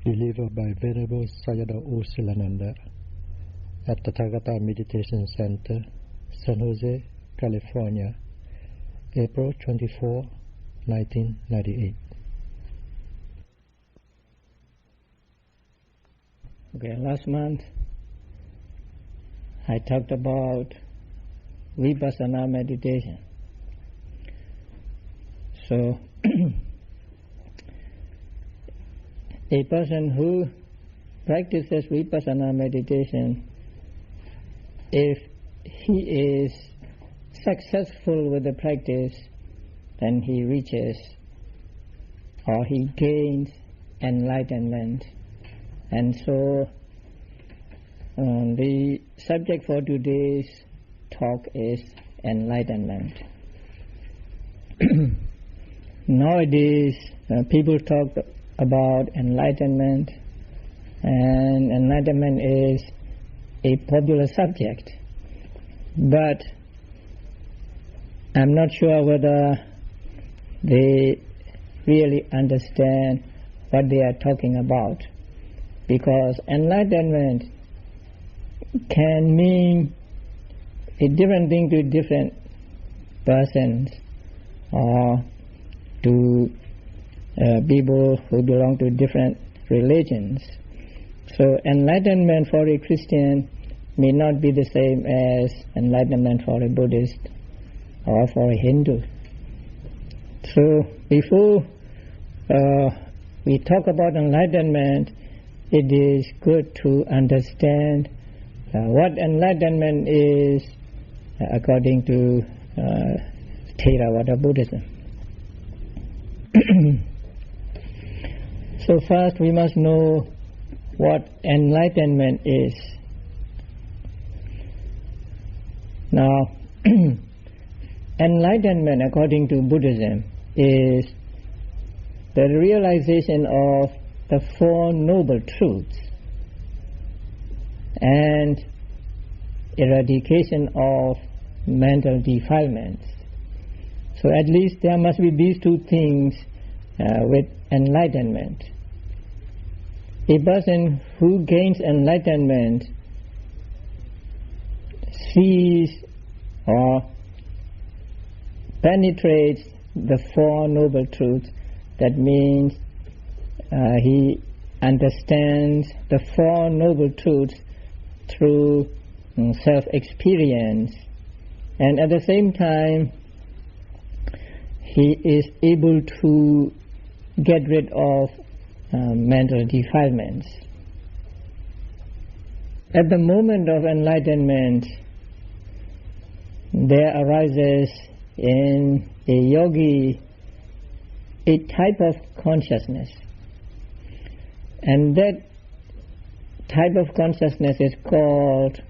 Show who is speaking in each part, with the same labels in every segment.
Speaker 1: delivered by Venerable Sayardaw at the Tathagata Meditation Center, San Jose, California, April 24, 1998.
Speaker 2: Okay, last month I talked about Vipassana meditation. So, a person who practices Vipassana meditation, if he is successful with the practice, then he reaches or he gains enlightenment. And so the subject for today's talk is enlightenment. Nowadays people talk about enlightenment, and enlightenment is a popular subject, but I'm not sure whether they really understand what they are talking about, because enlightenment can mean a different thing to different persons or to people who belong to different religions. So enlightenment for a Christian may not be the same as enlightenment for a Buddhist or for a Hindu. So before we talk about enlightenment, it is good to understand what enlightenment is according to Theravada Buddhism. So first we must know what enlightenment is. Now, enlightenment according to Buddhism is the realization of the Four Noble Truths and eradication of mental defilements. So at least there must be these two things with enlightenment. A person who gains enlightenment sees or penetrates the Four Noble Truths. That means he understands the Four Noble Truths through self-experience, and at the same time he is able to get rid of mental defilements. At the moment of enlightenment, there arises in a yogi a type of consciousness, and that type of consciousness is called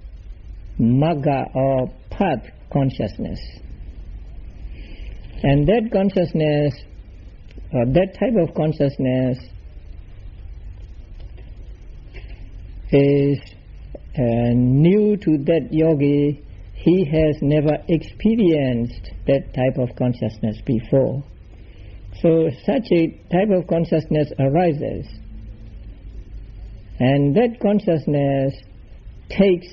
Speaker 2: magga or path consciousness. And that consciousness, or that type of consciousness, is new to that yogi. He has never experienced that type of consciousness before. So such a type of consciousness arises, and that consciousness takes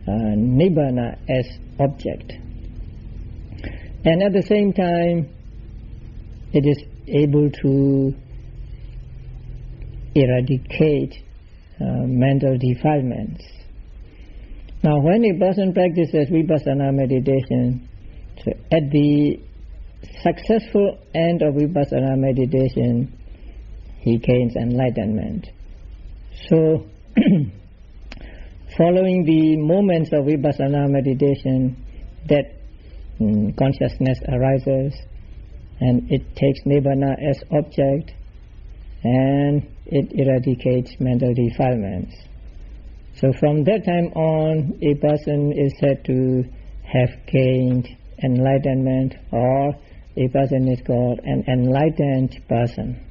Speaker 2: nibbana as object, and at the same time it is able to eradicate mental defilements. Now when a person practices Vipassana meditation, so at the successful end of Vipassana meditation, he gains enlightenment. So following the moments of Vipassana meditation, that consciousness arises and it takes nibbana as object, and it eradicates mental defilements. So from that time on, a person is said to have gained enlightenment, or a person is called an enlightened person.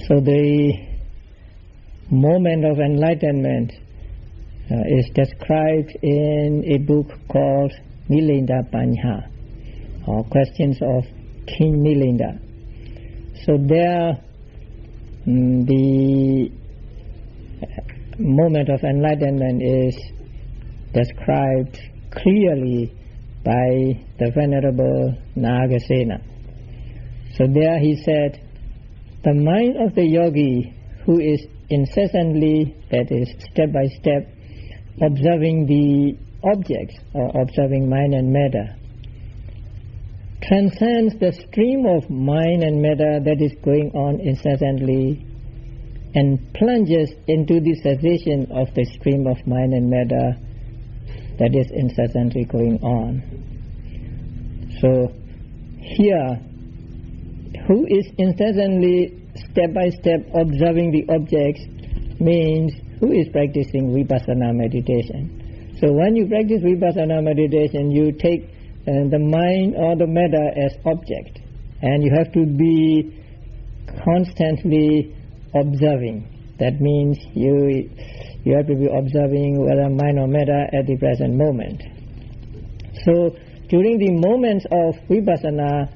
Speaker 2: So the moment of enlightenment is described in a book called Milinda Panha, or Questions of King Milinda. So there, the moment of enlightenment is described clearly by the Venerable Nagasena. So there he said, the mind of the yogi who is incessantly, that is step by step, observing the objects or observing mind and matter, transcends the stream of mind and matter that is going on incessantly and plunges into the cessation of the stream of mind and matter that is incessantly going on. So here, who is incessantly step by step observing the objects means who is practicing vipassana meditation. So when you practice vipassana meditation, you take the mind or the matter as object, and you have to be constantly observing. That means you have to be observing whether mind or matter at the present moment. So during the moments of vipassana,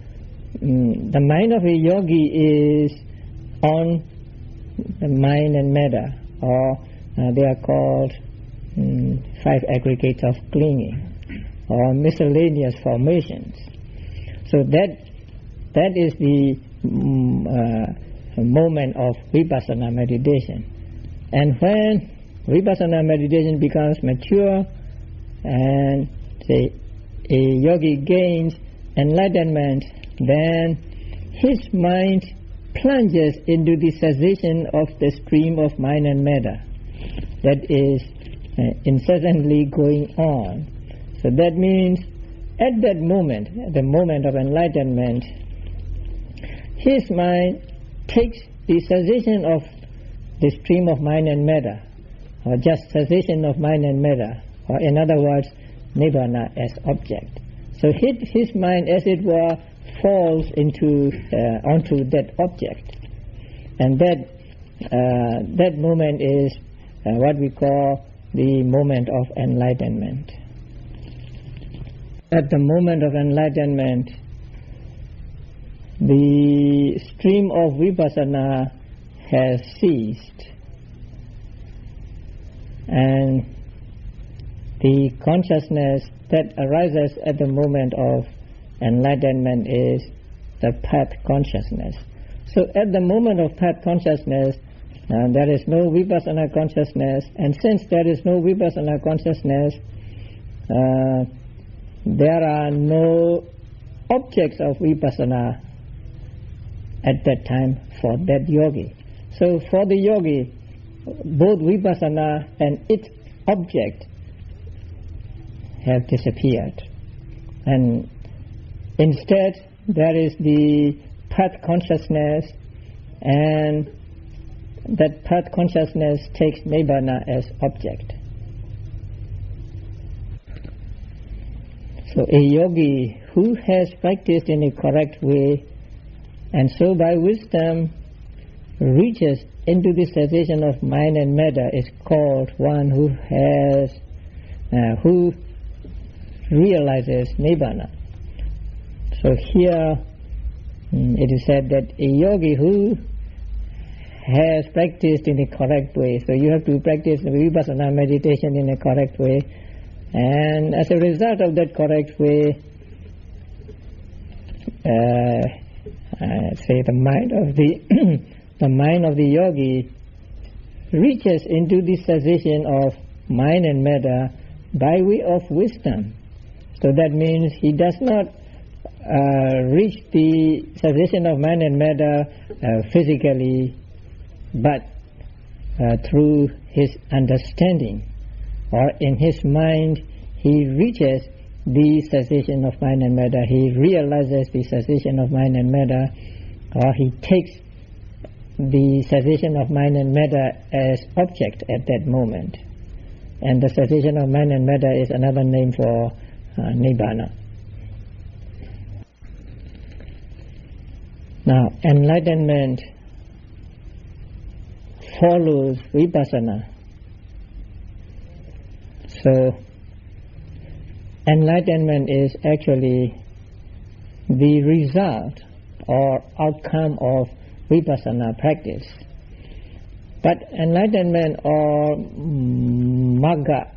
Speaker 2: the mind of a yogi is on the mind and matter, or they are called 5 aggregates of clinging, or miscellaneous formations. So that is the moment of vipassana meditation. And when vipassana meditation becomes mature and say a yogi gains enlightenment, then his mind plunges into the cessation of the stream of mind and matter that is incessantly going on. So that means at that moment, at the moment of enlightenment, his mind takes the cessation of the stream of mind and matter, or just cessation of mind and matter, or in other words, nibbana as object. So his mind, as it were, falls onto that object, and that moment is what we call the moment of enlightenment. At the moment of enlightenment, the stream of vipassana has ceased, and the consciousness that arises at the moment of enlightenment is the path consciousness. So at the moment of path consciousness, there is no vipassana consciousness, and since there is no vipassana consciousness, there are no objects of vipassana at that time for that yogi. So for the yogi, both vipassana and its object have disappeared, and instead there is the path consciousness, and that path consciousness takes nibbana as object. So a yogi who has practiced in a correct way, and so by wisdom reaches into the cessation of mind and matter, is called one who realizes nibbana. So here it is said that a yogi who has practiced in a correct way, so you have to practice vipassana meditation in a correct way, and as a result of that correct way, say the mind of the yogi reaches into the cessation of mind and matter by way of wisdom. So that means he does not reach the cessation of mind and matter physically, but through his understanding, or in his mind he reaches the cessation of mind and matter, he realizes the cessation of mind and matter, or he takes the cessation of mind and matter as object at that moment. And the cessation of mind and matter is another name for nibbana. Now, enlightenment follows vipassana. So, enlightenment is actually the result or outcome of vipassana practice. But enlightenment or magga,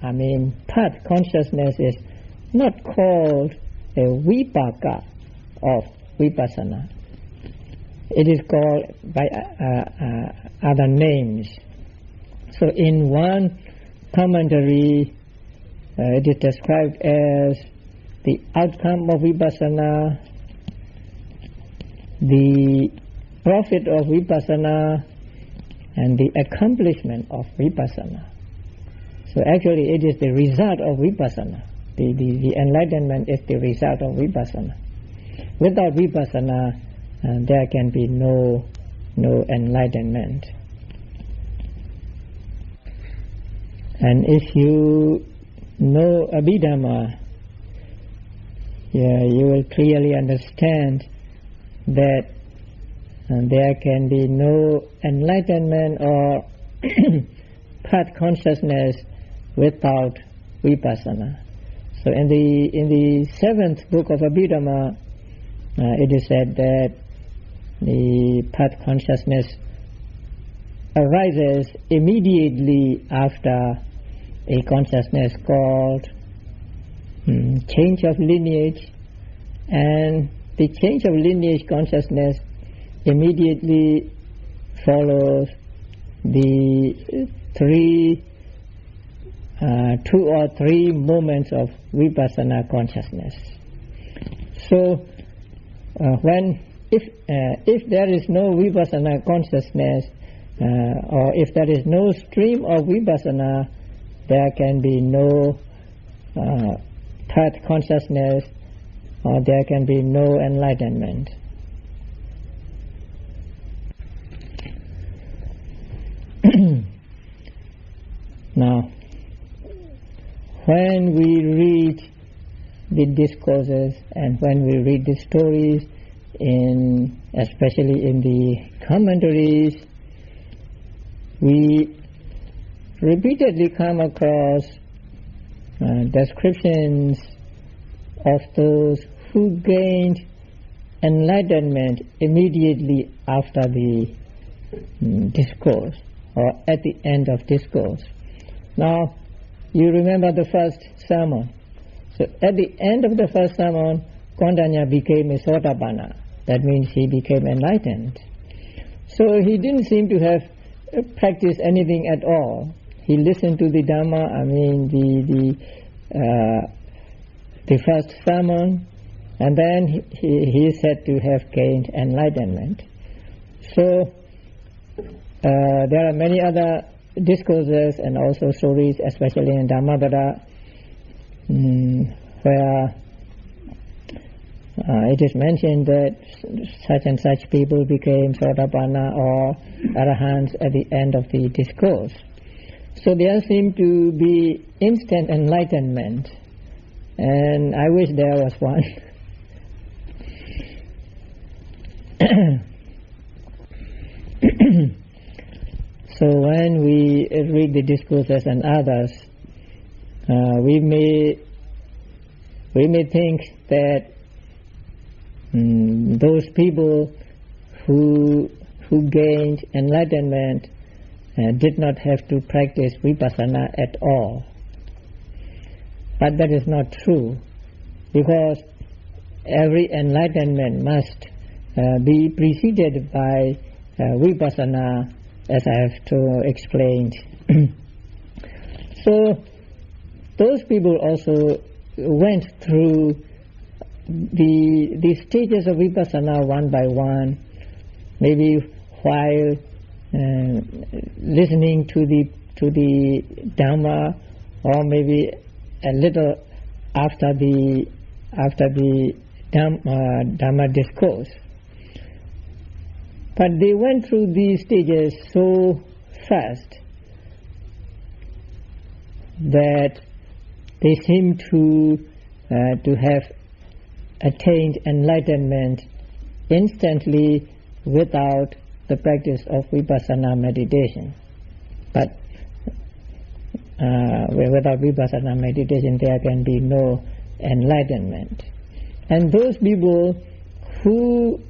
Speaker 2: path consciousness, is not called a vipaka of vipassana. It is called by other names. So in one commentary, it is described as the outcome of vipassana, the profit of vipassana, and the accomplishment of vipassana. So actually it is the result of vipassana. The enlightenment is the result of vipassana. Without vipassana, there can be no enlightenment. And if you know Abhidhamma, you will clearly understand that there can be no enlightenment or path consciousness without vipassana. So in the 7th book of Abhidhamma, it is said that the path consciousness arises immediately after a consciousness called change of lineage, and the change of lineage consciousness immediately follows the 2 or 3 moments of vipassana consciousness. So if there is no vipassana consciousness, or if there is no stream of vipassana, there can be no path consciousness, or there can be no enlightenment. Now, when we read the discourses and when we read the stories, especially in the commentaries, we repeatedly come across descriptions of those who gained enlightenment immediately after the discourse, or at the end of discourse. Now, you remember the first sermon. So at the end of the first sermon, Kondanya became a Sotapanna. That means he became enlightened. So he didn't seem to have practiced anything at all. He listened to the Dhamma, the first sermon, and then he is said to have gained enlightenment. So there are many other discourses and also stories, especially in Dhammapada, where it is mentioned that such and such people became Sotapanna or Arahants at the end of the discourse. So there seemed to be instant enlightenment, and I wish there was one. So when we read the discourses and others, we may think that those people who gained enlightenment did not have to practice vipassana at all. But that is not true, because every enlightenment must be preceded by vipassana, as I have explained. So those people also went through the stages of vipassana one by one, maybe while listening to the Dhamma, or maybe a little after the Dhamma discourse. But they went through these stages so fast that they seem to have attained enlightenment instantly without the practice of vipassana meditation. But without vipassana meditation there can be no enlightenment. And those people who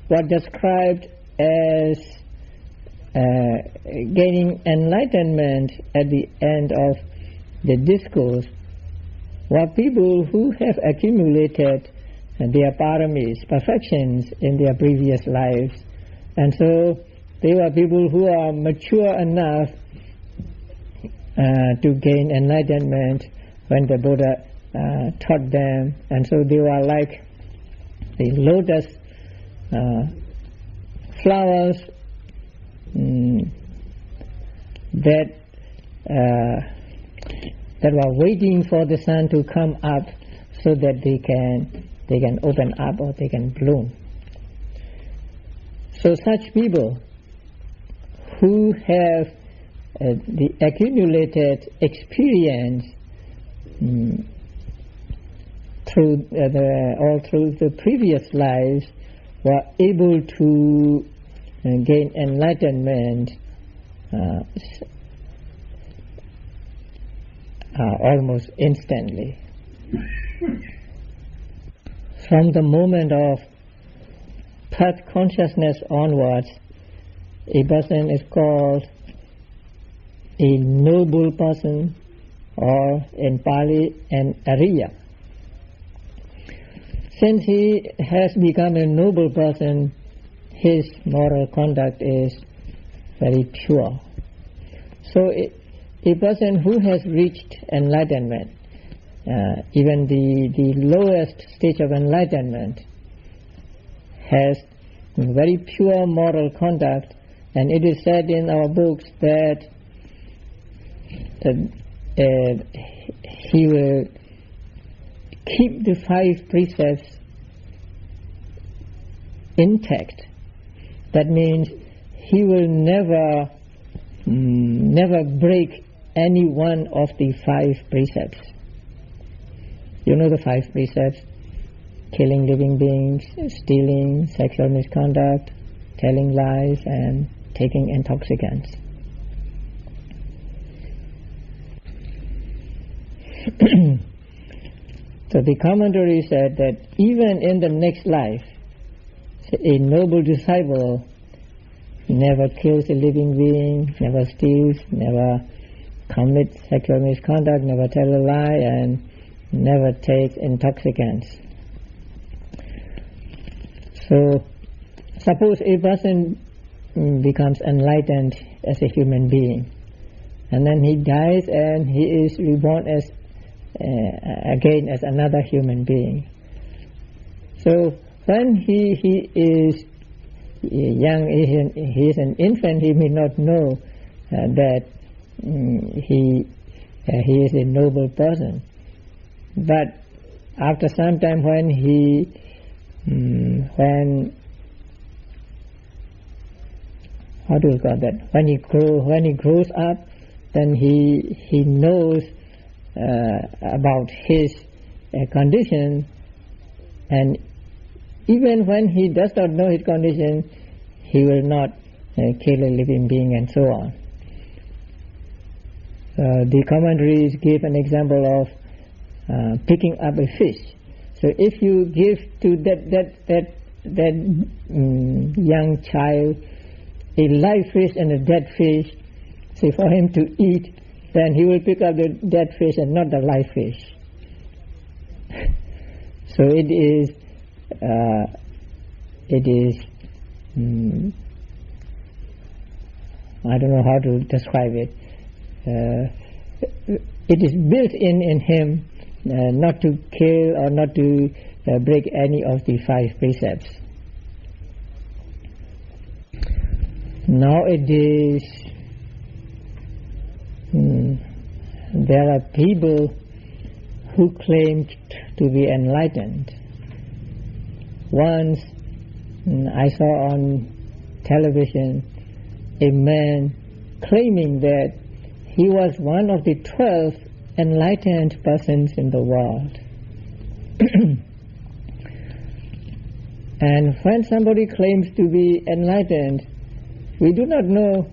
Speaker 2: was described as gaining enlightenment at the end of the discourse were people who have accumulated their paramis, perfections in their previous lives. And so they were people who are mature enough to gain enlightenment when the Buddha taught them. And so they were like the lotus flowers that were waiting for the sun to come up so that they can open up or they can bloom. So such people who have the accumulated experience through the previous lives were able to gain enlightenment almost instantly. From the moment of path consciousness onwards, a person is called a noble person, or in Pali, an Arya. Since he has become a noble person, his moral conduct is very pure. So a person who has reached enlightenment, even the lowest stage of enlightenment, has very pure moral conduct, and it is said in our books that he will keep the 5 precepts intact. That means he will never break any one of the 5 precepts. You know the 5 precepts: killing living beings, stealing, sexual misconduct, telling lies, and taking intoxicants. So the commentary said that even in the next life, a noble disciple never kills a living being, never steals, never commits sexual misconduct, never tells a lie, and never takes intoxicants. So suppose a person becomes enlightened as a human being, and then he dies and he is reborn as again as another human being. So when he is young, he is an infant, he may not know that he is a noble person. But after some time, when he grows up, then he knows about his condition, and even when he does not know his condition, he will not kill a living being, and so on. The commentaries give an example of picking up a fish. So if you give to that young child a live fish and a dead fish, say for him to eat, then he will pick up the dead fish and not the live fish. So it is I don't know how to describe it. It is built in him not to kill or not to break any of the 5 precepts. Nowadays, there are people who claim to be enlightened. Once I saw on television a man claiming that he was one of the 12 enlightened persons in the world. And when somebody claims to be enlightened, we do not know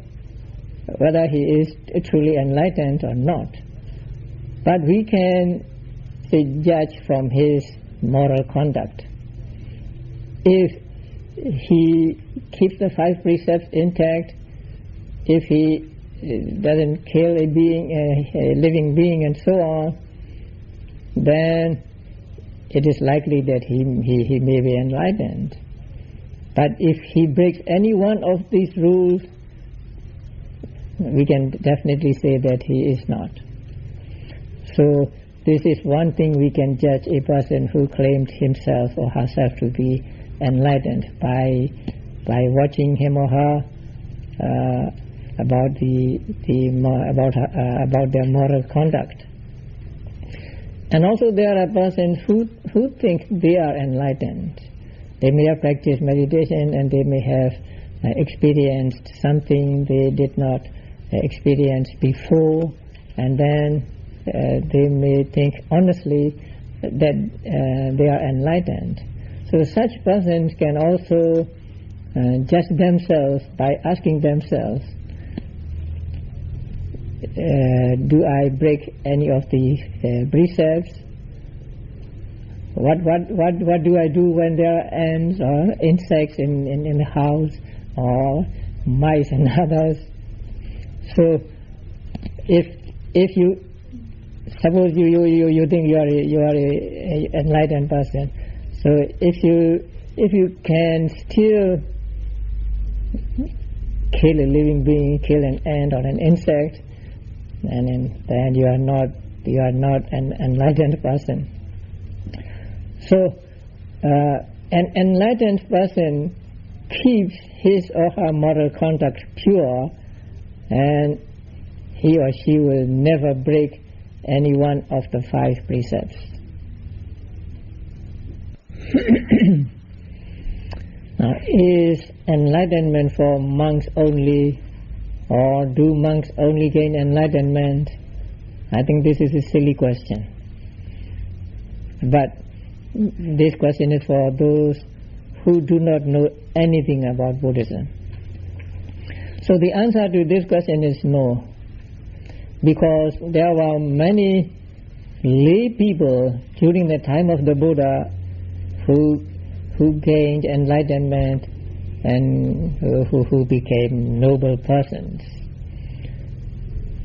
Speaker 2: whether he is truly enlightened or not. But we can judge from his moral conduct. If he keeps the 5 precepts intact, if he doesn't kill a living being and so on, then it is likely that he may be enlightened. But if he breaks any one of these rules, we can definitely say that he is not. So this is one thing we can judge a person who claimed himself or herself to be enlightened by watching him or her about their moral conduct. And also there are persons who think they are enlightened. They may have practiced meditation and they may have experienced something they did not experience before, and then they may think honestly that they are enlightened. So such persons can also judge themselves by asking themselves, do I break any of the precepts? What do I do when there are ants or insects in the house, or mice and others? So if you suppose you think you are a enlightened person, so if you can still kill a living being, kill an ant or an insect, and then you are not an enlightened person. So an enlightened person keeps his or her moral conduct pure, and he or she will never break any one of the 5 precepts. Now, is enlightenment for monks only, or do monks only gain enlightenment? I think this is a silly question. But this question is for those who do not know anything about Buddhism. So the answer to this question is no, because there were many lay people during the time of the Buddha who gained enlightenment and who became noble persons.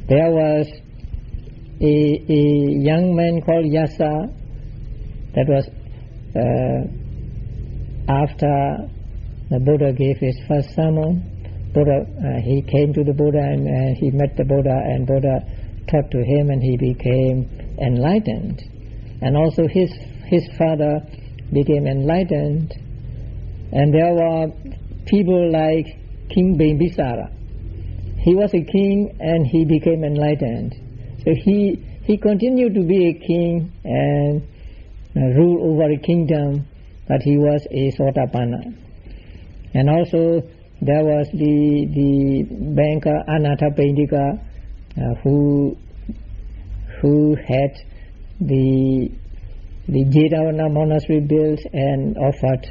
Speaker 2: There was a young man called Yasa. That was after the Buddha gave his first sermon. He came to the Buddha and he met the Buddha, and Buddha taught to him, and he became enlightened. And also his father became enlightened. And there were people like King Bimbisara. He was a king and he became enlightened. So he continued to be a king and rule over a kingdom, but he was a Sotapanna. And also there was the banker Anathapindika who had the Jetavana monastery built and offered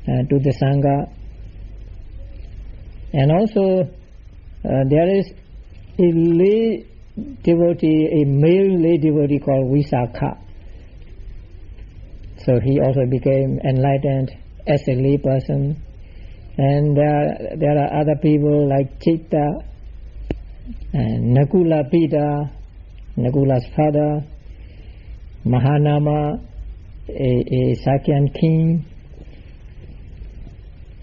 Speaker 2: to the Sangha. And also there is a lay devotee, a male lay devotee called Visakha. So he also became enlightened as a lay person. And there are other people like Chitta and Nakula Pita, Nakula's father, Mahanama, a Sakyan king,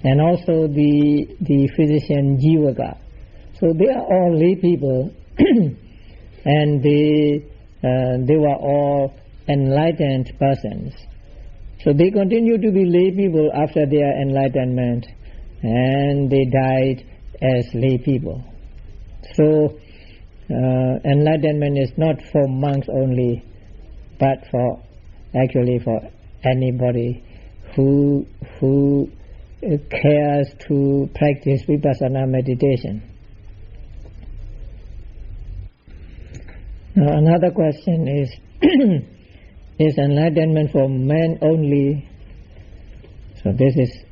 Speaker 2: and also the physician Jivaka. So they are all lay people, and they were all enlightened persons. So they continue to be lay people after their enlightenment, and they died as lay people. So enlightenment is not for monks only, but actually for anybody who cares to practice vipassana meditation. Now another question is, is enlightenment for men only? So this is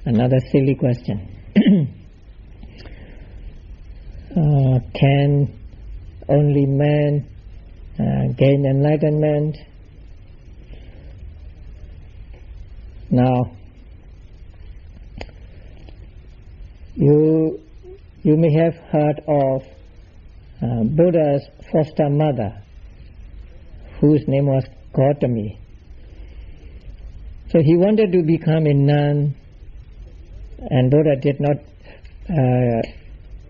Speaker 2: another silly question. Can only men gain enlightenment? Now, You may have heard of Buddha's foster mother, whose name was Gautami. So he wanted to become a nun, and Buddha did not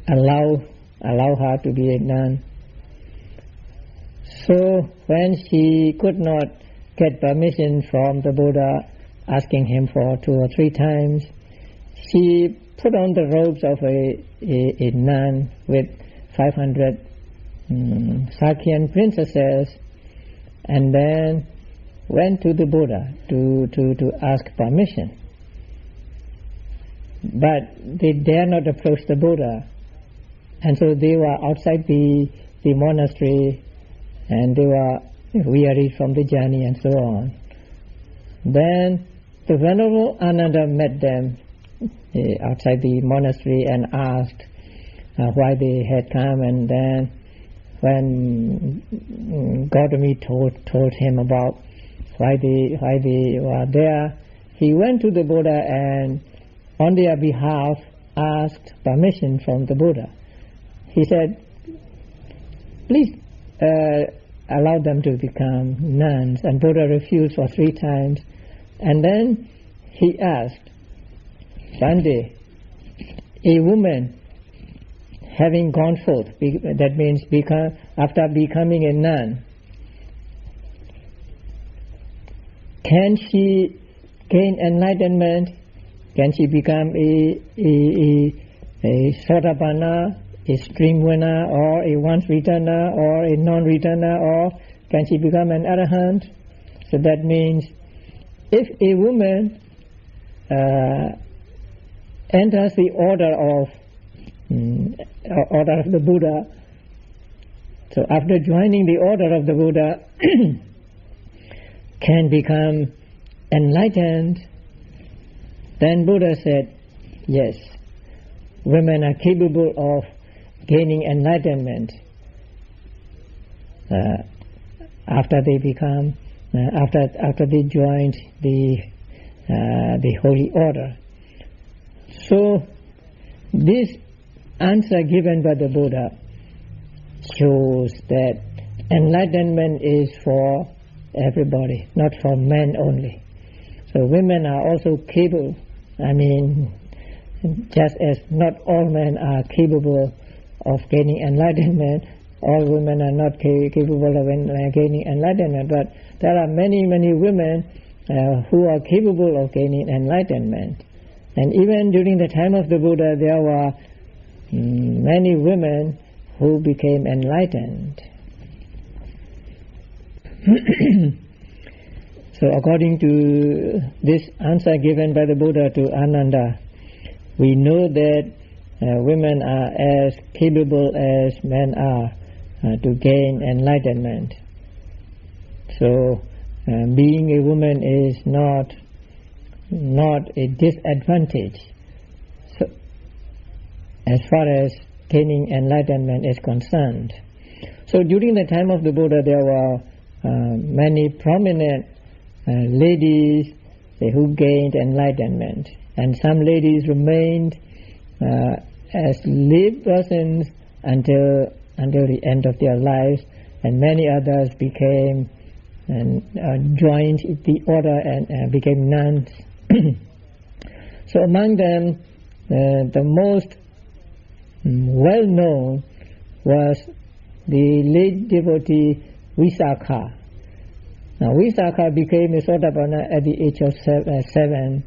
Speaker 2: allow her to be a nun. So when she could not get permission from the Buddha, asking him for 2 or 3 times, she put on the robes of a nun with 500 Sakyan princesses, and then went to the Buddha to ask permission. But they dare not approach the Buddha, and so they were outside the monastery, and they were wearied from the journey and so on. Then the Venerable Ananda met them outside the monastery and asked why they had come, and then when Gautami told him about why they were there, he went to the Buddha and on their behalf asked permission from the Buddha. He said, please allow them to become nuns, and Buddha refused for 3 times. And then he asked, one day, a woman having gone forth, that means after becoming a nun, can she gain enlightenment? Can she become a Sotapanna, a stream winner, or a once-returner, or a non-returner, or can she become an arahant? So that means if a woman enters the order of the Buddha, so after joining the order of the Buddha, can become enlightened, then Buddha said, yes, women are capable of gaining enlightenment after they become after they joined the holy order. So this answer given by the Buddha shows that enlightenment is for everybody, not for men only. So women are also capable. I mean, just as not all men are capable of gaining enlightenment, all women are not capable of gaining enlightenment, but there are many, many women who are capable of gaining enlightenment. And even during the time of the Buddha, there were many women who became enlightened. So according to this answer given by the Buddha to Ananda, we know that women are as capable as men are to gain enlightenment. So being a woman is not a disadvantage, so as far as gaining enlightenment is concerned. So during the time of the Buddha, there were many prominent ladies who gained enlightenment, and some ladies remained as lay persons until the end of their lives, and many others became and joined the order and became nuns. So among them, the most well-known was the late devotee Visakha. Now Visakha became a Sotapanna at the age of 7,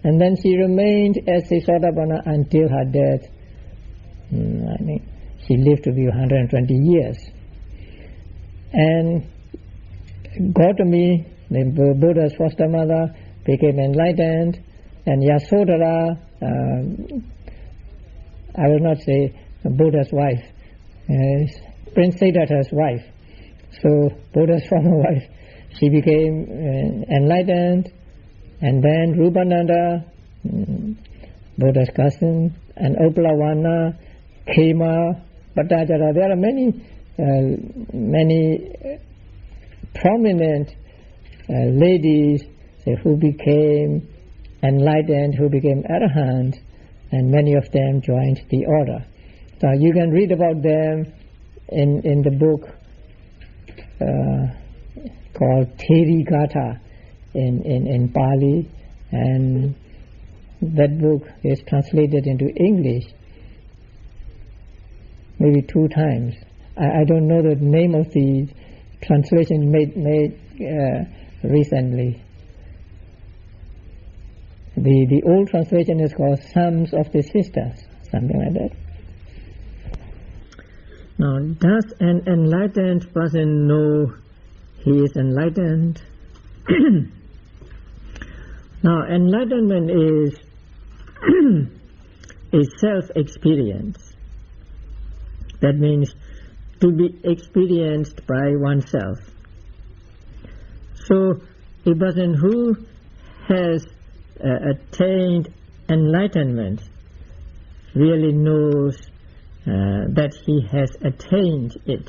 Speaker 2: and then she remained as a Sotapanna until her death. I mean, she lived to be 120 years. And Gautami, the Buddha's foster mother, became enlightened, and Yasodhara, I will not say Buddha's wife, Prince Siddhartha's wife, so Buddha's former wife, she became enlightened, and then Rupananda, Buddha's cousin, and Upalawana, Khema, Bhattajara. There are many prominent ladies who became enlightened, who became arahants and many of them joined the order. So you can read about them in the book called Therigatha in Pali, and that book is translated into English maybe 2 times. I don't know the name of the translation made recently. The old translation is called Sons of the Sisters, something like that. Now, does an enlightened person know he is enlightened? Now, enlightenment is self-experience. That means to be experienced by oneself. So, a person who has attained enlightenment really knows that he has attained it.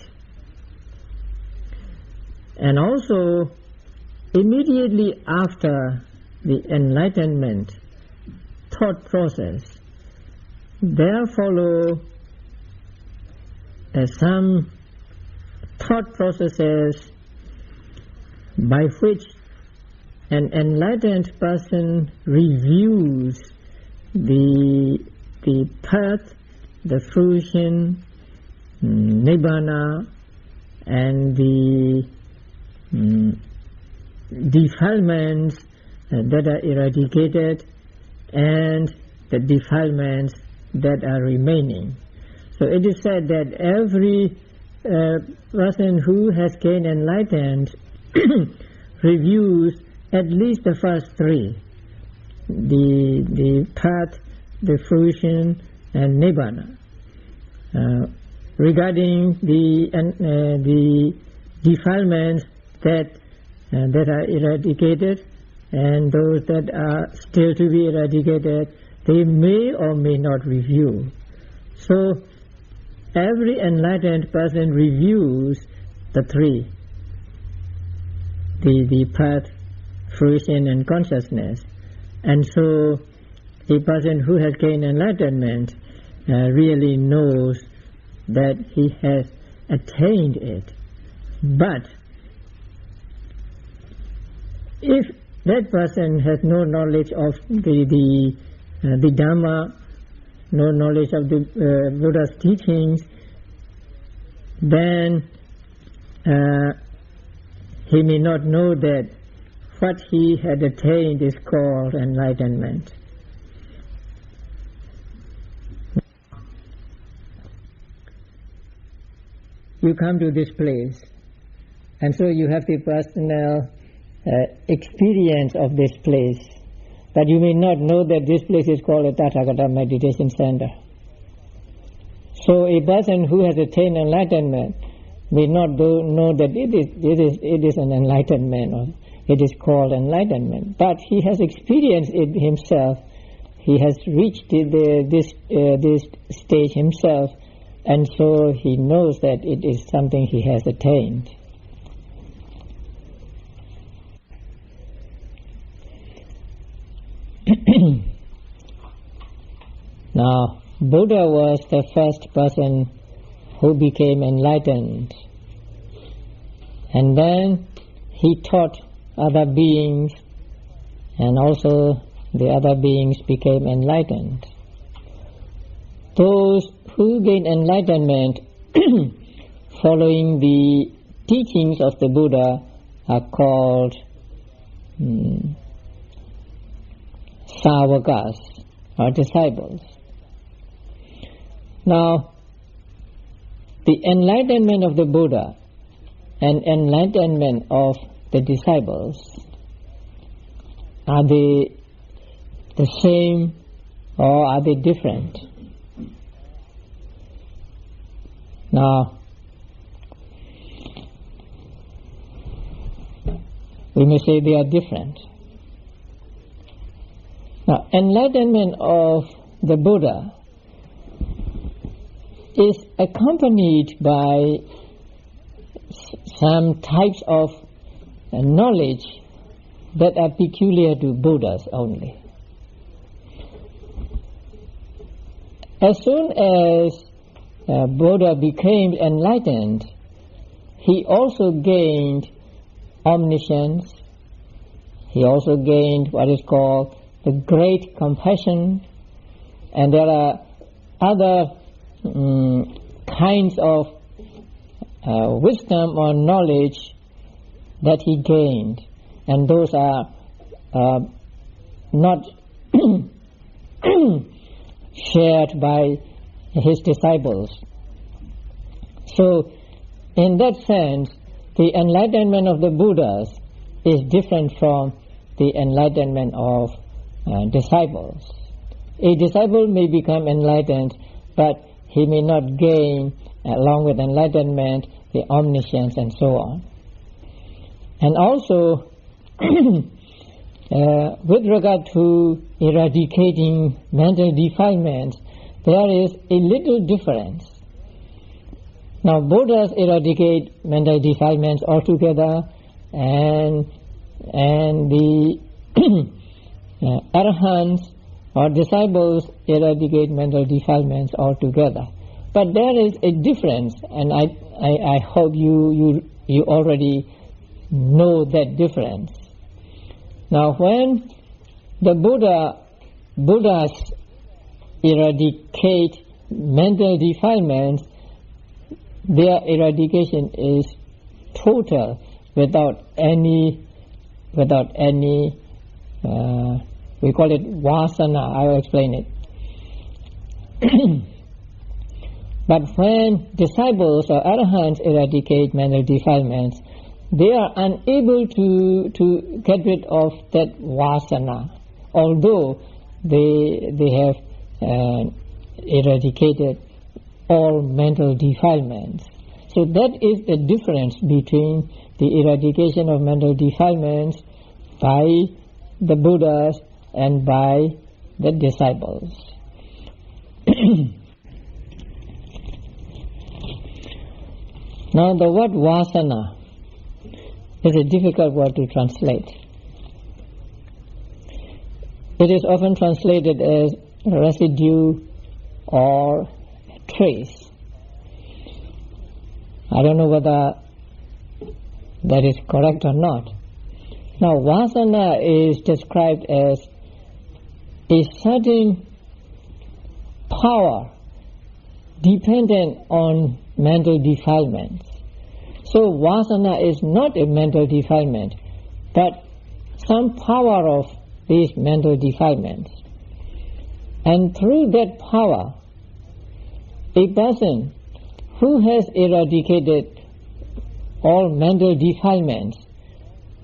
Speaker 2: And also, immediately after the enlightenment thought process, there follow some thought processes by which an enlightened person reviews the path, the fruition, nibbana, and the defilements that are eradicated and the defilements that are remaining. So it is said that every person who has gained enlightenment reviews at least the first 3, the path, the fruition, and nibbana. Regarding the defilements that are eradicated and those that are still to be eradicated, they may or may not review. So every enlightened person reviews the 3, the path, fruition, and consciousness. And so a person who has gained enlightenment really knows that he has attained it. But if that person has no knowledge of the Dhamma, no knowledge of the Buddha's teachings, then he may not know that what he had attained is called enlightenment. You come to this place, and so you have the personal experience of this place, but you may not know that this place is called a Tathagata meditation center. So a person who has attained enlightenment may not know that it is an enlightenment, or it is called enlightenment, but he has experienced it himself. He has reached this stage himself, and so he knows that it is something he has attained. Now, Buddha was the first person who became enlightened, and then he taught other beings, and also the other beings became enlightened. Those who gain enlightenment following the teachings of the Buddha are called savakas, or disciples. Now, the enlightenment of the Buddha and enlightenment of the disciples, are they the same or are they different? Now, we may say they are different. Now, enlightenment of the Buddha is accompanied by some types of knowledge that are peculiar to Buddhas only. As soon as Buddha became enlightened, he also gained omniscience. He also gained what is called the great compassion, and there are other kinds of wisdom or knowledge that he gained, and those are not shared by his disciples. So, in that sense, the enlightenment of the Buddhas is different from the enlightenment of disciples. A disciple may become enlightened, but he may not gain, along with enlightenment, the omniscience and so on. And also, with regard to eradicating mental defilements, there is a little difference. Now, Buddhas eradicate mental defilements altogether, and the Arahants or disciples eradicate mental defilements altogether. But there is a difference, and I hope you already know that difference. Now, when the Buddhas eradicate mental defilements, their eradication is total, without any we call it vasana. I will explain it. But when disciples or arahants eradicate mental defilements, they are unable to get rid of that vasana, although they have eradicated all mental defilements. So that is the difference between the eradication of mental defilements by the Buddhas and by the disciples. Now, the word vasana is a difficult word to translate. It is often translated as residue or trace. I don't know whether that is correct or not. Now, vasana is described as a certain power dependent on mental defilements. So vasana is not a mental defilement, but some power of these mental defilements. And through that power, a person who has eradicated all mental defilements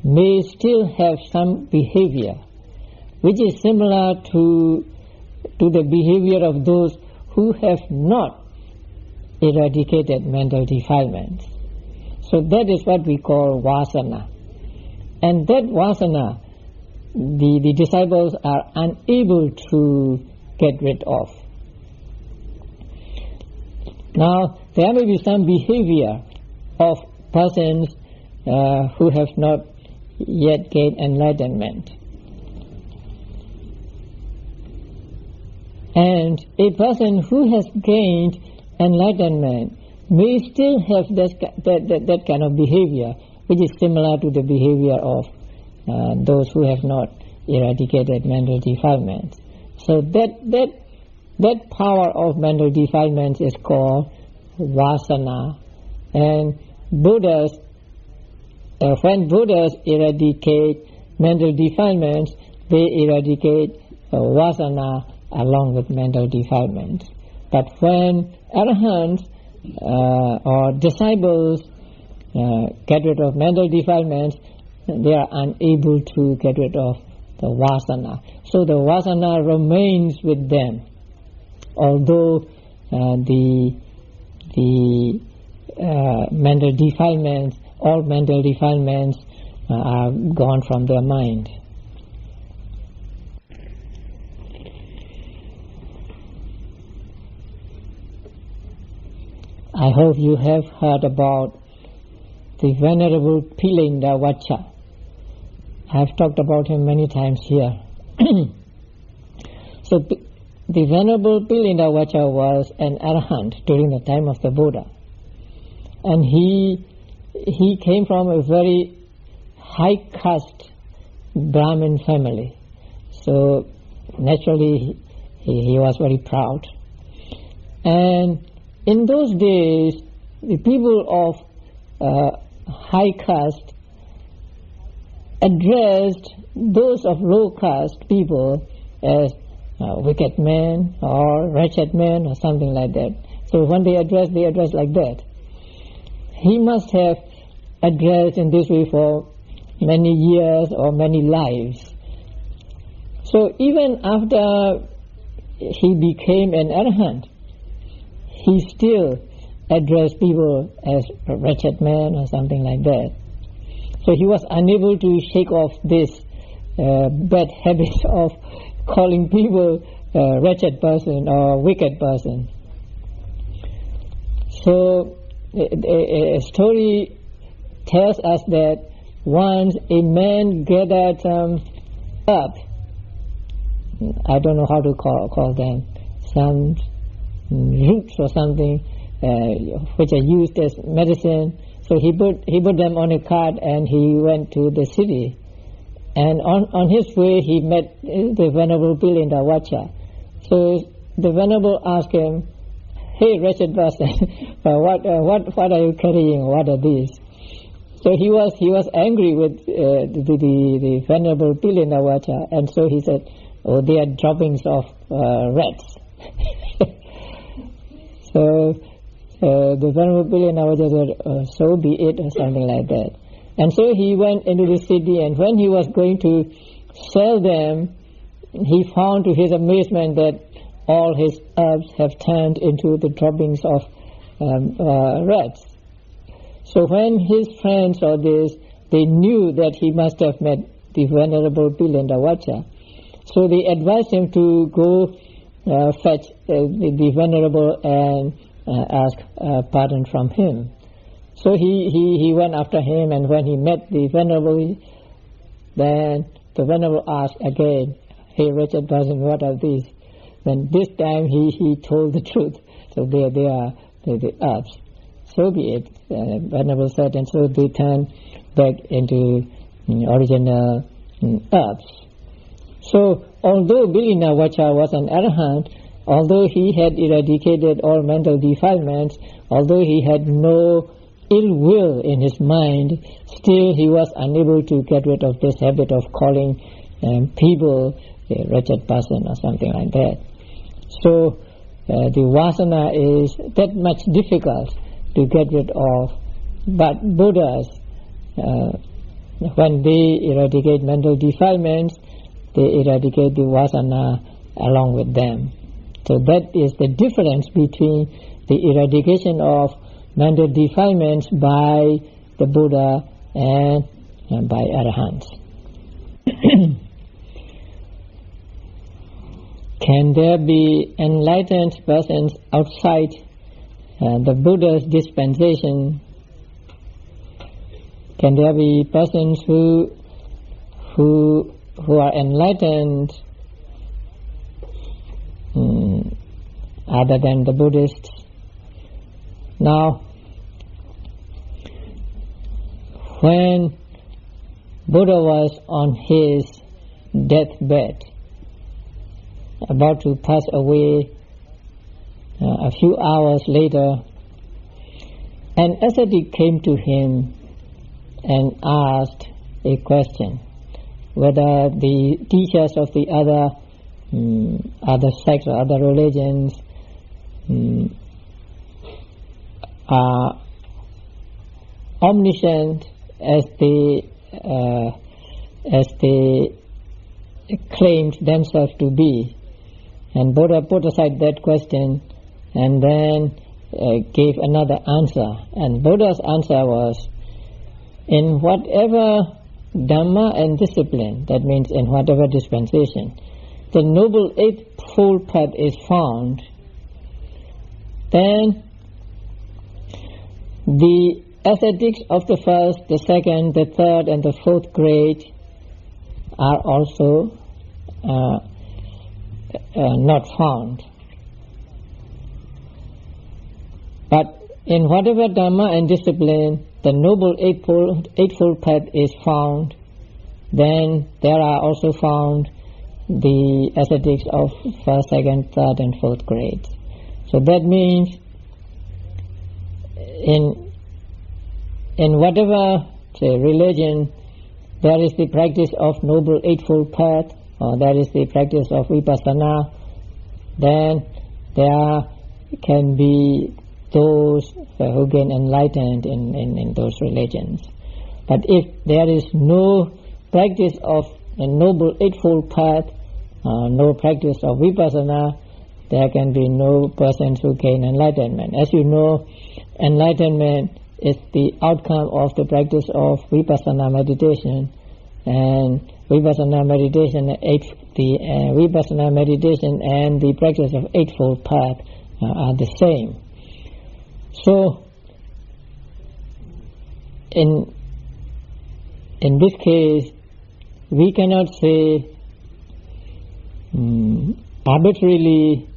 Speaker 2: may still have some behavior which is similar to the behavior of those who have not eradicated mental defilements. So that is what we call vasana. And that vasana, the disciples are unable to get rid of. Now, there may be some behavior of persons who have not yet gained enlightenment. And a person who has gained enlightenment may still have that kind of behavior, which is similar to the behavior of those who have not eradicated mental defilements. So that power of mental defilements is called vasana. And Buddhas, when Buddhas eradicate mental defilements, they eradicate vasana along with mental defilements. But when arahants or disciples get rid of mental defilements, they are unable to get rid of the vasana. So the vasana remains with them, although the mental defilements, all mental defilements are gone from their mind. I hope you have heard about the Venerable Pilinda Vacha. I have talked about him many times here. So the Venerable Pilindavacha was an arahant during the time of the Buddha. And he came from a very high caste Brahmin family. So naturally he was very proud. And in those days, the people of high caste addressed those of low caste people as wicked men or wretched men or something like that. So when they address like that. He must have addressed in this way for many years or many lives. So even after he became an arahant, he still addressed people as a wretched man or something like that. So he was unable to shake off this bad habit of calling people a wretched person or wicked person. So a story tells us that once a man gathered some herbs, I don't know how to call them, some roots or something, which are used as medicine. So he put them on a cart and he went to the city. And on his way he met the Venerable Pilindavacha. So the Venerable asked him, "Hey, wretched person, what are you carrying? What are these?" So he was angry with the Venerable Pilindavacha, and so he said, "Oh, they are droppings of rats." So the Venerable Pilindavacha said, "So be it," or something like that. And so he went into the city, and when he was going to sell them, he found to his amazement that all his herbs have turned into the droppings of rats. So when his friends saw this, they knew that he must have met the Venerable Pilindavacha. So they advised him to go fetch the Venerable and ask pardon from him. So he went after him, and when he met the Venerable, then the Venerable asked again, "Hey, wretched person, what are these?" Then this time he told the truth. So they are the herbs. So be it, Venerable said, and so they turned back into original herbs. So although Pilindavacha was an arahant, although he had eradicated all mental defilements, although he had no ill will in his mind, still he was unable to get rid of this habit of calling people a wretched person or something like that. So the vasana is that much difficult to get rid of, but Buddhas, when they eradicate mental defilements, they eradicate the vasana along with them. So that is the difference between the eradication of mental defilements by the Buddha and by arahants. Can there be enlightened persons outside the Buddha's dispensation? Can there be persons who are enlightened other than the Buddhists? Now, when Buddha was on his deathbed, about to pass away, a few hours later, an ascetic came to him and asked a question, whether the teachers of the other sects or other religions are omniscient as they claimed themselves to be. And Buddha put aside that question and then gave another answer. And Buddha's answer was, in whatever Dhamma and discipline, that means in whatever dispensation, the Noble Eightfold Path is found, then the ascetics of the first, the second, the third, and the fourth grade are also not found. But in whatever dhamma and discipline the Noble Eightfold Path is found, then there are also found the ascetics of first, second, third and fourth grades. So that means in whatever, say, religion, there is the practice of Noble Eightfold Path, or there is the practice of vipassana, then there can be those who gain enlightened in those religions. But if there is no practice of a Noble Eightfold Path, no practice of vipassana, there can be no persons who gain enlightenment. As you know, enlightenment is the outcome of the practice of vipassana meditation, and vipassana meditation and the practice of Eightfold Path are the same. So, in this case, we cannot say arbitrarily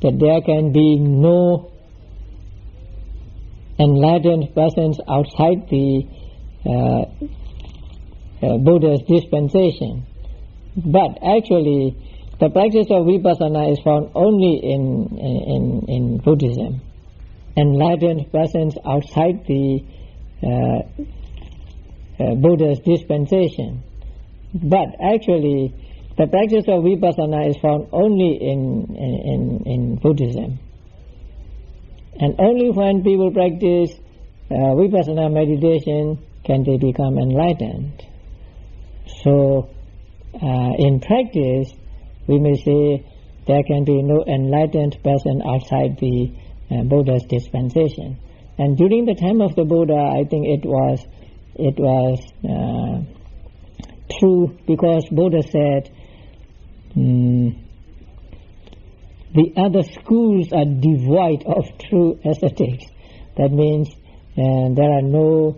Speaker 2: that there can be no enlightened persons outside the Buddha's dispensation. But actually, the practice of vipassana is found only in Buddhism. Enlightened persons outside the Buddha's dispensation. But actually, the practice of vipassana is found only in Buddhism. And only when people practice vipassana meditation can they become enlightened. So, in practice, we may say there can be no enlightened person outside the Buddha's dispensation. And during the time of the Buddha, I think it was true, because Buddha said the other schools are devoid of true ascetics. That means there are no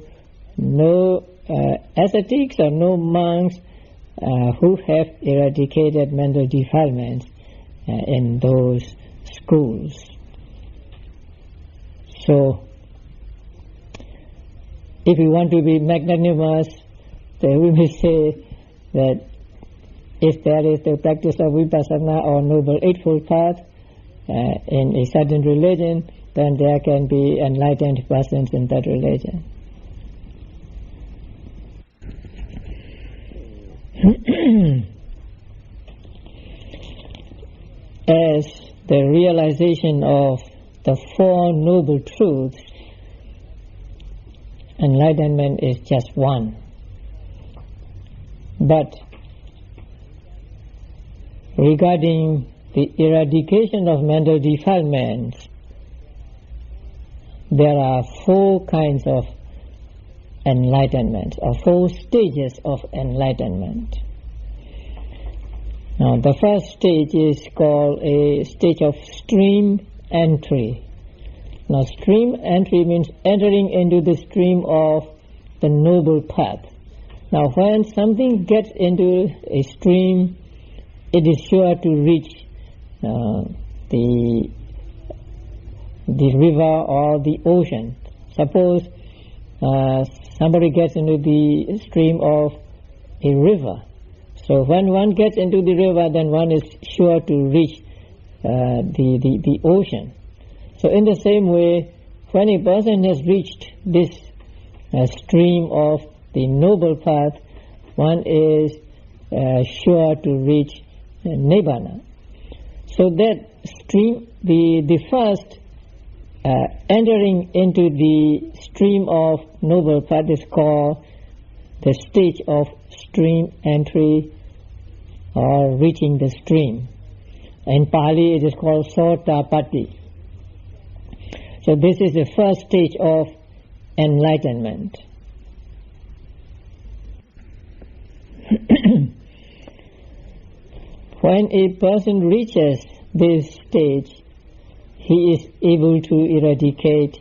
Speaker 2: ascetics or no monks who have eradicated mental defilements in those schools. So, if we want to be magnanimous, then we may say that if there is the practice of vipassana or Noble Eightfold Path in a certain religion, then there can be enlightened persons in that religion. As the realization of the Four Noble Truths, enlightenment is just one. But regarding the eradication of mental defilements, there are four kinds of enlightenment, or four stages of enlightenment. Now, the first stage is called a stage of stream entry. Now, stream entry means entering into the stream of the Noble Path. Now, when something gets into a stream, it is sure to reach the river or the ocean. Suppose somebody gets into the stream of a river. So when one gets into the river, then one is sure to reach the ocean. So in the same way, when a person has reached this stream of the Noble Path, one is sure to reach Nibbana. So that stream, the first entering into the stream of Noble Path is called the stage of stream entry, or reaching the stream. In Pali it is called Sotapatti. So this is the first stage of enlightenment. When a person reaches this stage, he is able to eradicate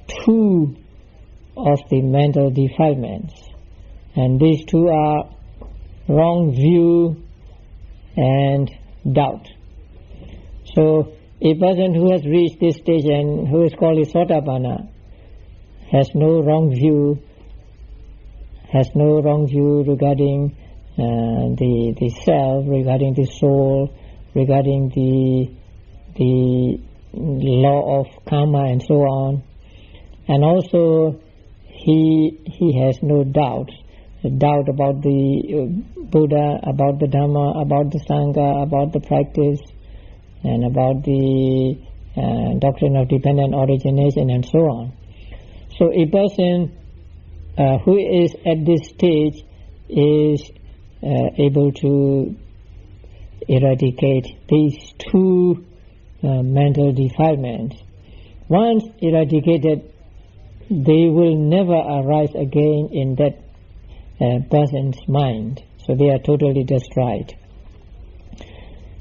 Speaker 2: two of the mental defilements. And these two are wrong view and doubt. So a person who has reached this stage and who is called a Sotapanna has no wrong view regarding the self, regarding the soul, regarding the law of karma and so on. And also he has no doubt about the Buddha, about the Dhamma, about the Sangha, about the practice, and about the doctrine of dependent origination and so on. So a person who is at this stage is able to eradicate these two mental defilements. Once eradicated, they will never arise again in that person's mind. So they are totally destroyed.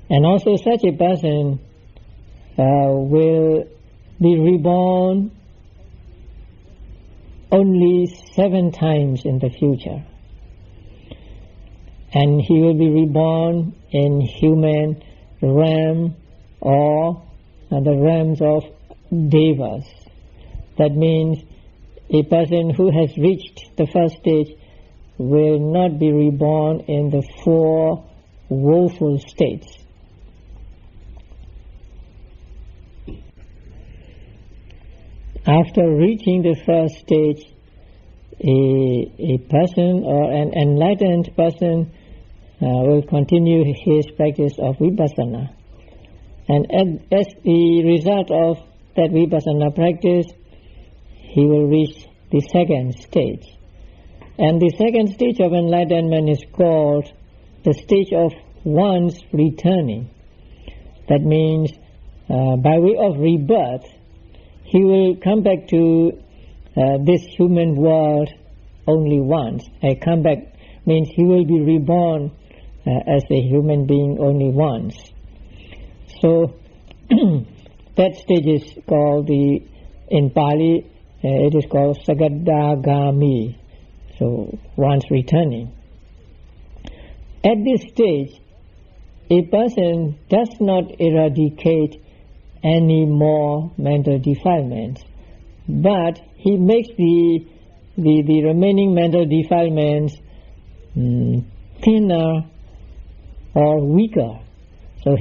Speaker 2: And also such a person will be reborn only 7 times in the future. And he will be reborn in human realm or the realms of devas. That means a person who has reached the first stage will not be reborn in the 4 woeful states. After reaching the first stage, a person or an enlightened person will continue his practice of vipassana. And as the result of that vipassana practice, he will reach the second stage. And the second stage of enlightenment is called the stage of one's returning. That means by way of rebirth, he will come back to this human world only once. A comeback means he will be reborn as a human being only once. So that stage is called in Pali, it is called Sagadagami, so once returning. At this stage, a person does not eradicate any more mental defilements, but he makes the remaining mental defilements thinner or weaker. So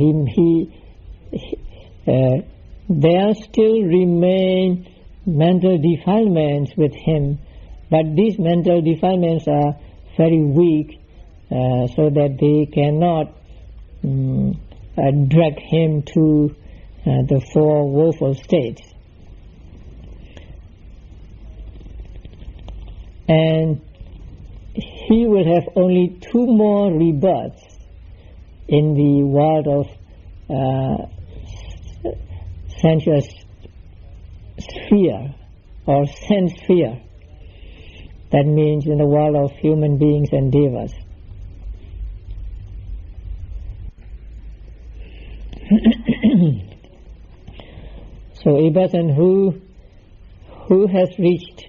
Speaker 2: there still remain mental defilements with him, but these mental defilements are very weak, so that they cannot drag him to the 4 woeful states. And he will have only 2 more rebirths in the world of sensuous sphere or sense sphere. That means in the world of human beings and devas. So a person who has reached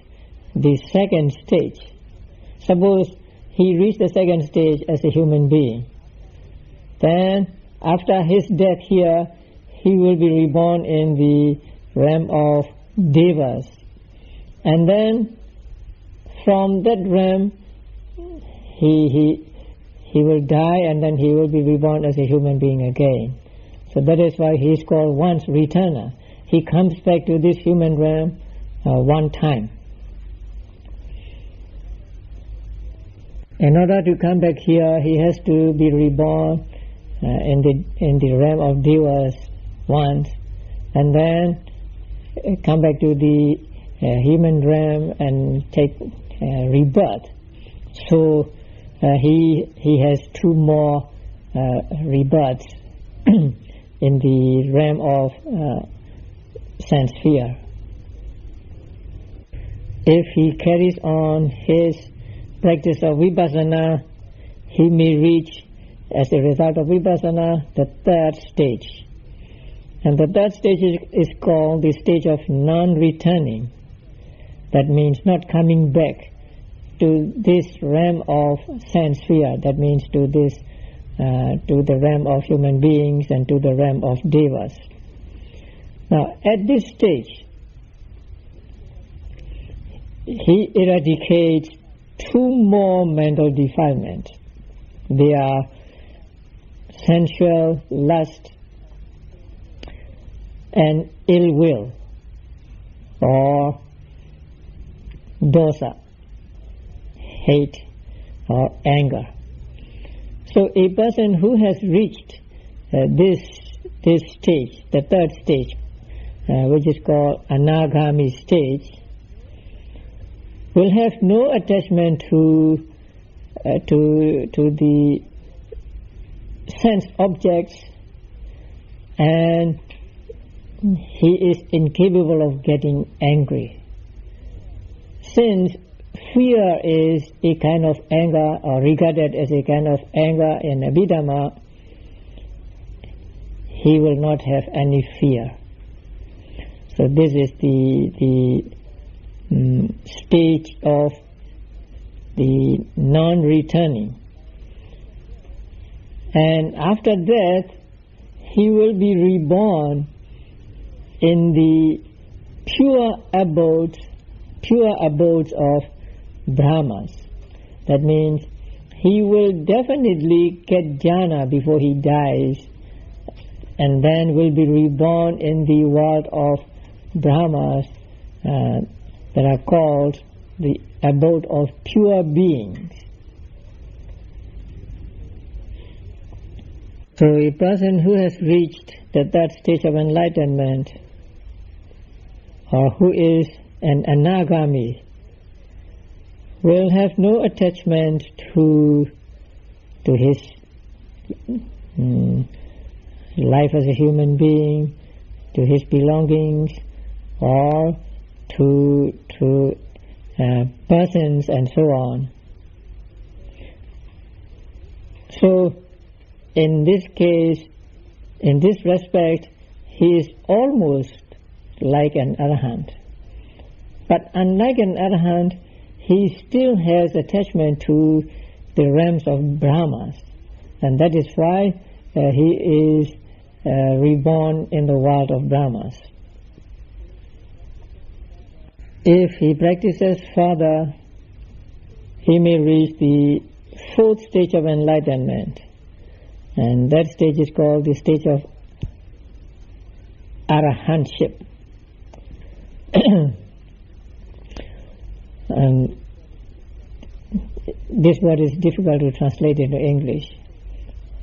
Speaker 2: the second stage, suppose he reached the second stage as a human being, then after his death here, he will be reborn in the realm of devas. And then from that realm, he will die, and then he will be reborn as a human being again. So that is why he is called once returner. He comes back to this human realm one time. In order to come back here, he has to be reborn in the realm of devas once, and then come back to the human realm and take rebirth. So he has 2 more rebirths in the realm of sense sphere. If he carries on his practice of vipassana, he may reach, as a result of vipassana, the 3rd stage. And the 3rd stage is called the stage of non-returning. That means not coming back to this realm of sense sphere. That means to this to the realm of human beings and to the realm of devas. Now, at this stage, he eradicates two more mental defilements. They are sensual lust and ill will, or dosa, hate or anger. So a person who has reached this stage, the third stage, which is called anagami stage, will have no attachment to the sense objects, and he is incapable of getting angry. Since fear is a kind of anger, or regarded as a kind of anger in Abhidhamma, he will not have any fear. So this is the stage of the non-returning. And after that, he will be reborn in the pure abodes of Brahmas. That means he will definitely get jhana before he dies, and then will be reborn in the world of Brahmas that are called the abode of pure beings. So a person who has reached the third stage of enlightenment, or who is an anagami, will have no attachment to his life as a human being, to his belongings, or to persons and so on. So in this case, in this respect, he is almost like an arahant. But unlike an arahant, he still has attachment to the realms of Brahmas, and that is why he is reborn in the world of Brahmas. If he practices further, he may reach the fourth stage of enlightenment, and that stage is called the stage of arahantship. And this word is difficult to translate into English.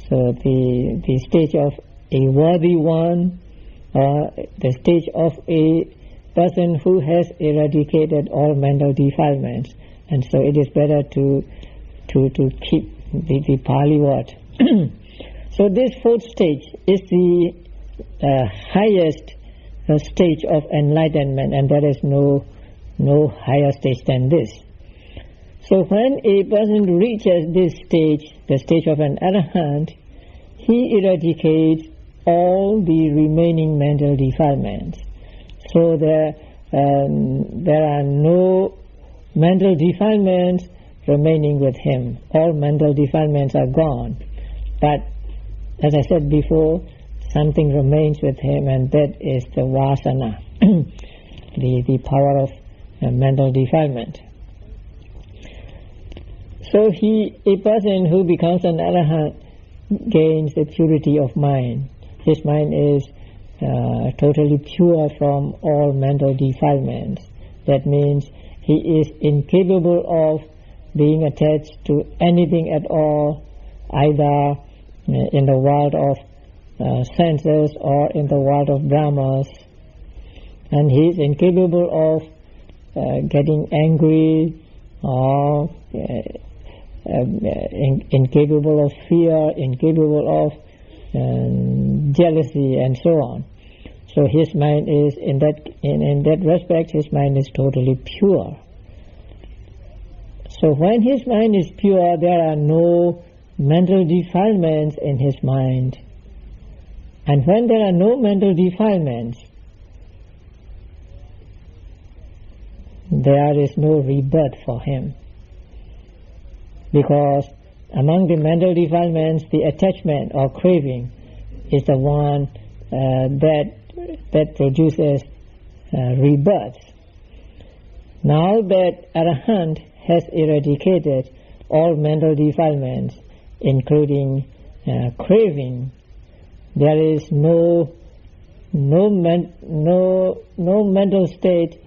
Speaker 2: So the stage of a worthy one, or the stage of a person who has eradicated all mental defilements. And so it is better to keep the Pali word. So this fourth stage is the highest stage of enlightenment, and there is no higher stage than this. So when a person reaches this stage, the stage of an arahant, he eradicates all the remaining mental defilements. So there are no mental defilements remaining with him. All mental defilements are gone. But as I said before, something remains with him, and that is the vasana, the power of mental defilement. So a person who becomes an arahant gains the purity of mind. His mind is totally pure from all mental defilements. That means he is incapable of being attached to anything at all, either in the world of senses or in the world of Brahmas. And he is incapable of getting angry, or incapable of fear, incapable of jealousy, and so on. So his mind is, in that respect, his mind is totally pure. So when his mind is pure, there are no mental defilements in his mind. And when there are no mental defilements, there is no rebirth for him. Because among the mental defilements, the attachment or craving is the one that produces rebirth. Now that Arahant has eradicated all mental defilements, including craving, there is no mental state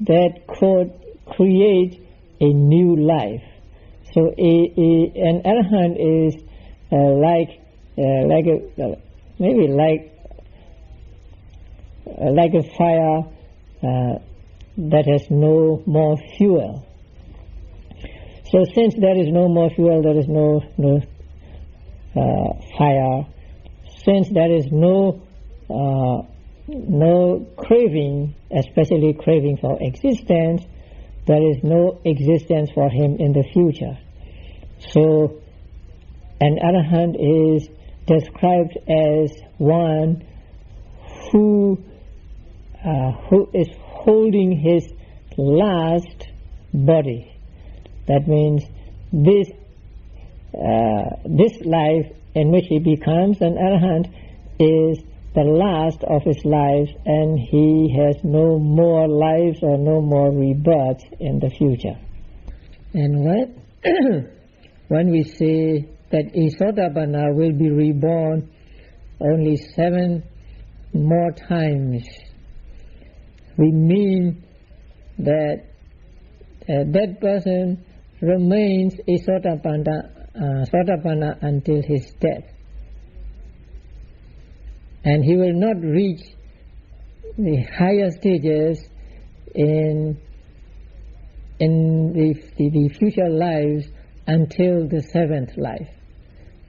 Speaker 2: that could create a new life. So an Arahant is maybe like a fire that has no more fuel. So since there is no more fuel, there is no fire. Since there is no craving, especially craving for existence, there is no existence for him in the future. So an Arahant is described as one who is holding his last body. That means this life in which he becomes an Arahant is the last of his lives, and he has no more lives or no more rebirths in the future. And when we say that a Sotapanna will be reborn only 7 more times, we mean that that person remains a Sotapanna until his death. And he will not reach the higher stages in the future lives until the 7th life.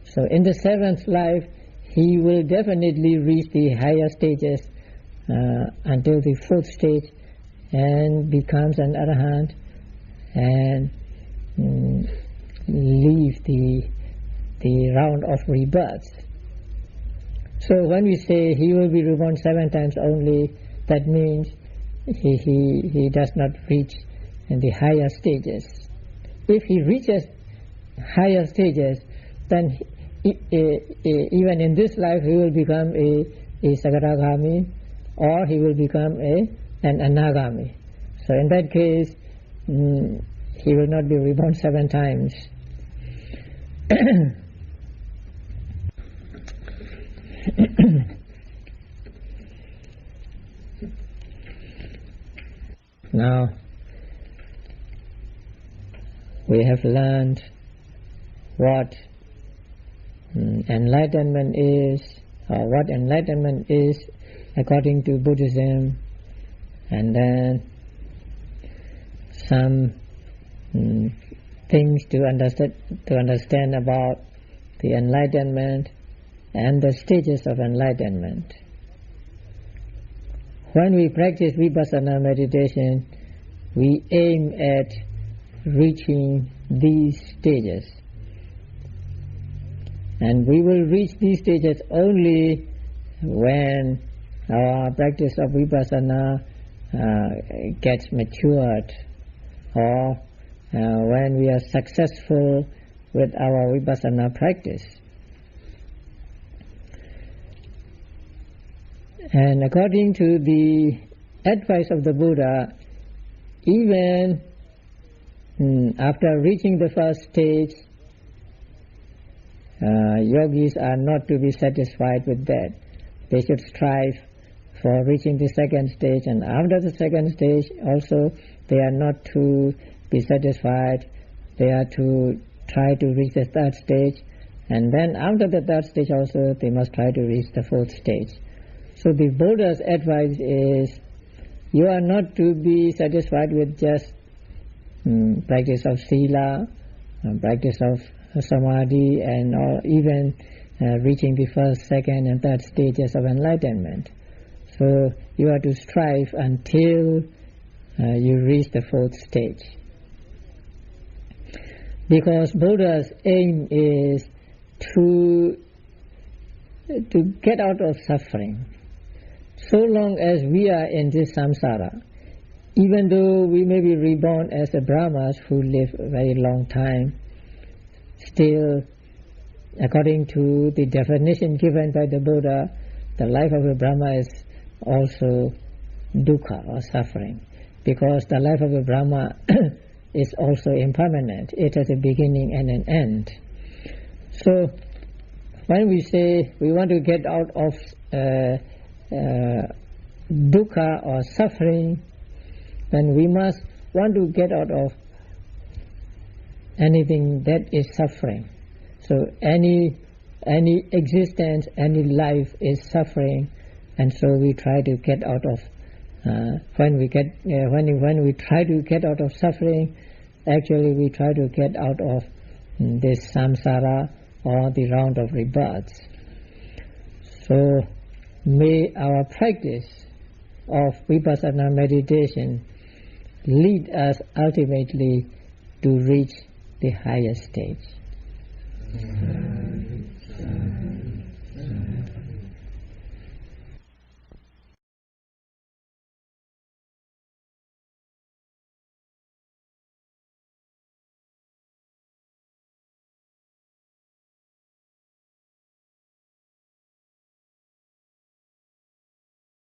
Speaker 2: So in the 7th life, he will definitely reach the higher stages until the 4th stage and becomes an Arahant and leave the round of rebirths. So when we say he will be reborn 7 times only, that means he does not reach in the higher stages. If he reaches higher stages, then even in this life he will become a Sagaragami, or he will become an Anagami. So in that case, he will not be reborn 7 times. Now, we have learned what enlightenment is, or what enlightenment is according to Buddhism, and then some things to understand about the enlightenment and the stages of enlightenment. When we practice vipassana meditation, we aim at reaching these stages. And we will reach these stages only when our practice of vipassana gets matured, or when we are successful with our vipassana practice. And according to the advice of the Buddha, even after reaching the first stage, yogis are not to be satisfied with that. They should strive for reaching the second stage, and after the second stage also they are not to be satisfied. They are to try to reach the third stage, and then after the third stage also they must try to reach the fourth stage. So the Buddha's advice is, you are not to be satisfied with just practice of sila, practice of samadhi, and or even reaching the first, second and third stages of enlightenment. So you are to strive until you reach the fourth stage. Because Buddha's aim is to get out of suffering. So long as we are in this samsara, even though we may be reborn as a Brahmas who live a very long time, still, according to the definition given by the Buddha, the life of a Brahma is also dukkha or suffering, because the life of a Brahma is also impermanent. It has a beginning and an end. So when we say we want to get out of dukkha or suffering, then we must want to get out of anything that is suffering. So any existence, any life is suffering, and so we try to get out of. When we try to get out of suffering, actually we try to get out of this samsara or the round of rebirths. So may our practice of vipassana meditation lead us ultimately to reach the highest stage.